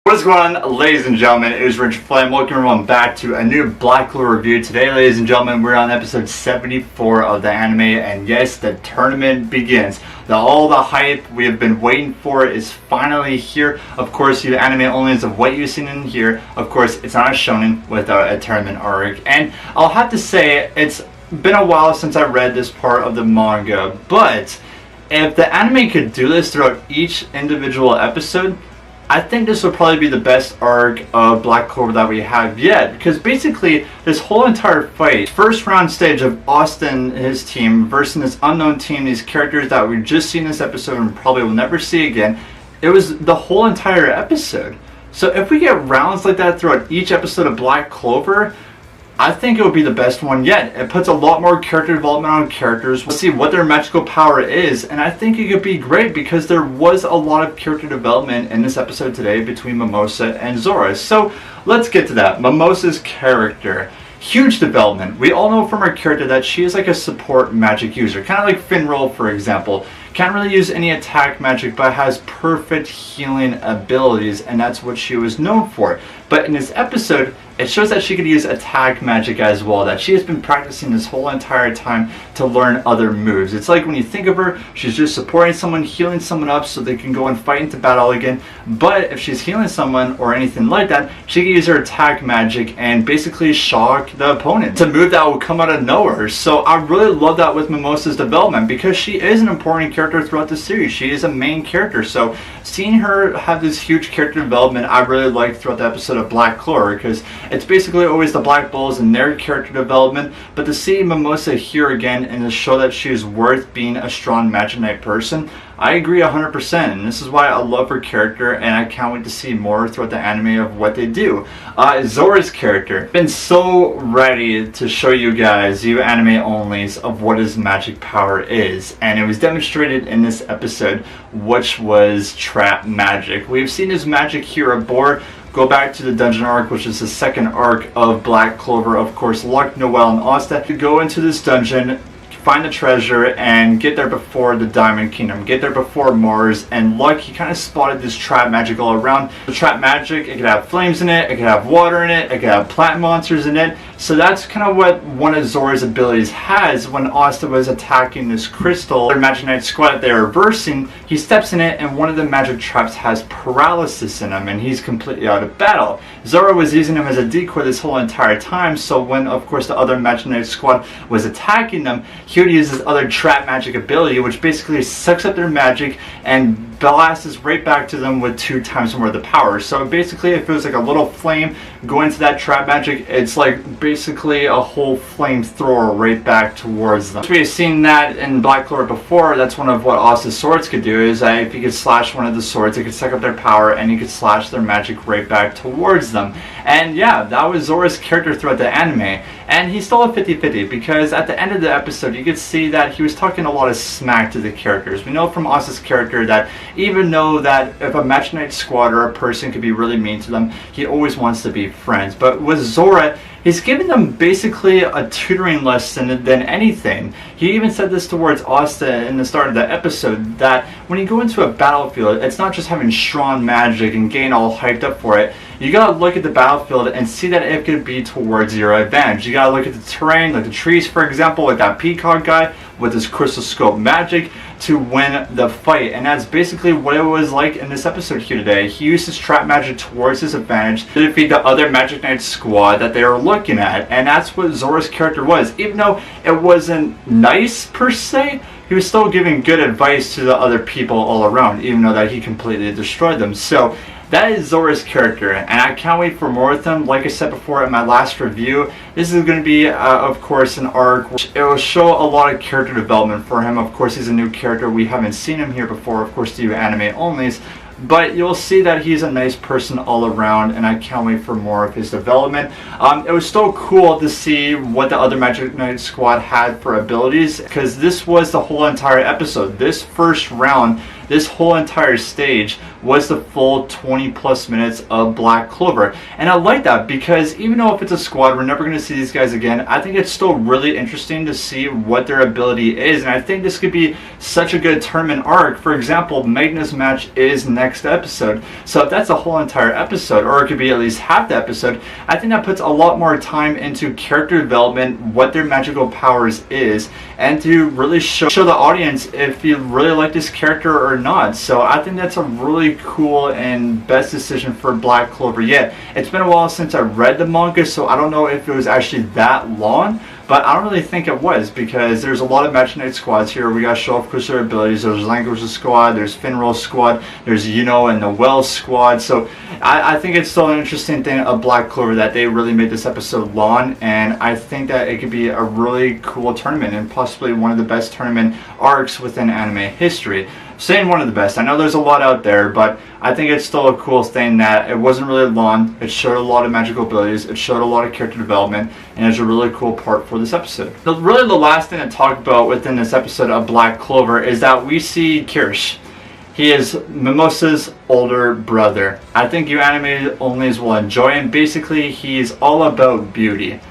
What is going on, ladies and gentlemen? It is Richard Flame. Welcome everyone back to a new Black Clover review. Today, ladies and gentlemen, we're on episode 74 of the anime, and yes, the tournament begins. All the hype we have been waiting for is finally here. Of course, you anime onlys of what you've seen in here. Of course, it's not a shonen with a tournament arc, and I'll have to say it's been a while since I read this part of the manga, but if the anime could do this throughout each individual episode, I think this will probably be the best arc of Black Clover that we have yet, because basically this whole entire fight, first round stage of Asta and his team versus this unknown team, these characters that we've just seen this episode and probably will never see again, it was the whole entire episode. So if we get rounds like that throughout each episode of Black Clover, I think it would be the best one yet. It puts a lot more character development on characters. We'll see what their magical power is, and I think it could be great because there was a lot of character development in this episode today between Mimosa and Zora. So let's get to that. Mimosa's character. Huge development. We all know from her character that she is like a support magic user. Kind of like Finral, for example. Can't really use any attack magic, but has perfect healing abilities, and that's what she was known for. But in this episode, it shows that she could use attack magic as well, that she has been practicing this whole entire time to learn other moves. It's like when you think of her, she's just supporting someone, healing someone up so they can go and fight into battle again. But if she's healing someone or anything like that, she can use her attack magic and basically shock the opponent. It's a move that will come out of nowhere. So I really love that with Mimosa's development because she is an important character throughout the series. She is a main character. So seeing her have this huge character development, I really liked throughout the episode of Black Clover, because it's basically always the Black Bulls and their character development, but to see Mimosa here again and to show that she is worth being a strong Magic Knight person, I agree 100%, and this is why I love her character, and I can't wait to see more throughout the anime of what they do. Zora's character. Been so ready to show you guys, you anime onlys, of what his magic power is, and it was demonstrated in this episode, which was trap magic. We've seen his magic here aboard. Go back to the dungeon arc, which is the second arc of Black Clover. Of course, Luck, Noelle, and Asta to go into this dungeon, find the treasure, and get there before the Diamond Kingdom. Get there before Mars. And Luck, he kind of spotted this trap magic all around. The trap magic, it could have flames in it, it could have water in it, it could have plant monsters in it. So that's kind of what one of Zora's abilities has. When Asta was attacking this crystal, their Magic Knight squad that they're reversing, he steps in it and one of the magic traps has paralysis in him and he's completely out of battle. Zora was using him as a decoy this whole entire time, so when of course the other Magic Knight squad was attacking them, he would use his other trap magic ability, which basically sucks up their magic and blasts right back to them with 2 times more of the power. So basically if it was like a little flame going to that trap magic, it's like basically a whole flamethrower right back towards them. So we've seen that in Black Clover before. That's one of what Asta's swords could do, is that if you could slash one of the swords, it could suck up their power and you could slash their magic right back towards them. And yeah, that was Zora's character throughout the anime. And he's still a 50-50 because at the end of the episode you could see that he was talking a lot of smack to the characters. We know from Asta's character that even though that if a Magic Knight squad or a person could be really mean to them, he always wants to be friends. But with Zora, he's giving them basically a tutoring lesson than anything. He even said this towards Asta in the start of the episode, that when you go into a battlefield, it's not just having strong magic and getting all hyped up for it. You gotta look at the battlefield and see that it could be towards your advantage. You gotta look at the terrain, like the trees for example, like that peacock guy with his crystal scope magic to win the fight. And that's basically what it was like in this episode here today. He used his trap magic towards his advantage to defeat the other Magic Knight squad that they were looking at. And that's what Zora's character was. Even though it wasn't nice per se, he was still giving good advice to the other people all around, even though that he completely destroyed them. So that is Zora's character, and I can't wait for more of them. Like I said before in my last review, this is going to be, of course, an arc which it will show a lot of character development for him. Of course, he's a new character. We haven't seen him here before, of course, to you anime onlys. But you'll see that he's a nice person all around, and I can't wait for more of his development. It was so cool to see what the other Magic Knight squad had for abilities, because this was the whole entire episode. This first round, this whole entire stage was the full 20 plus minutes of Black Clover. And I like that because even though if it's a squad, we're never going to see these guys again, I think it's still really interesting to see what their ability is. And I think this could be such a good tournament arc. For example, Magna's match is next episode. So if that's a whole entire episode, or it could be at least half the episode, I think that puts a lot more time into character development, what their magical powers is, and to really show the audience if you really like this character or not. So I think that's a really cool and best decision for Black Clover yet. It's been a while since I read the manga, so I don't know if it was actually that long, but I don't really think it was, because there's a lot of Match Night squads here. We got show off course their abilities. There's Language's squad, there's Finrol's squad, there's Yuno and Noel's squad. So I think it's still an interesting thing of Black Clover that they really made this episode long, and I think that it could be a really cool tournament and possibly one of the best tournament arcs within anime history. Saying one of the best, I know there's a lot out there, but I think it's still a cool thing that it wasn't really long. It showed a lot of magical abilities, it showed a lot of character development, and it's a really cool part for this episode. Really the last thing to talk about within this episode of Black Clover is that we see Kirsch. He is Mimosa's older brother. I think you anime onlys will enjoy him. Basically, he's all about beauty.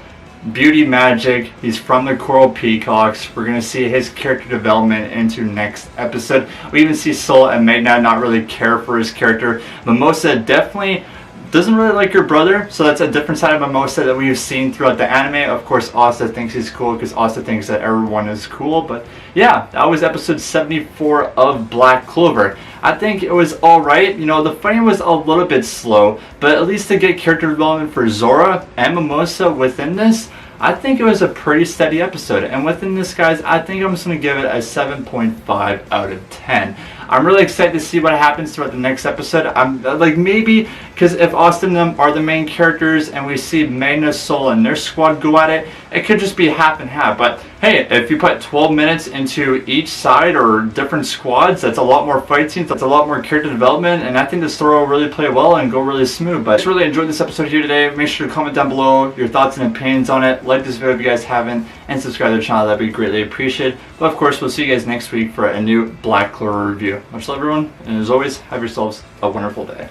Beauty magic. He's from the Coral Peacocks. We're going to see his character development into next episode. We even see Soul and Magna not really care for his character. Mimosa definitely doesn't really like her brother, so that's a different side of Mimosa that we've seen throughout the anime. Of course, Asta thinks he's cool because Asta thinks that everyone is cool. But yeah, that was episode 74 of Black Clover. I think it was alright. You know, the fighting was a little bit slow, but at least to get character development for Zora and Mimosa within this, I think it was a pretty steady episode. And within this, guys, I think I'm just going to give it a 7.5 out of 10. I'm really excited to see what happens throughout the next episode. I'm like, maybe because if Asta and them are the main characters and we see Magna, Soul, and their squad go at it, it could just be half and half. But hey, if you put 12 minutes into each side or different squads, that's a lot more fight scenes, that's a lot more character development, and I think the story will really play well and go really smooth. But I just really enjoyed this episode here today. Make sure to comment down below your thoughts and opinions on it. Like this video if you guys haven't, and subscribe to the channel. That'd be greatly appreciated. But of course, we'll see you guys next week for a new Black Clover review. Much love, everyone, and as always, have yourselves a wonderful day.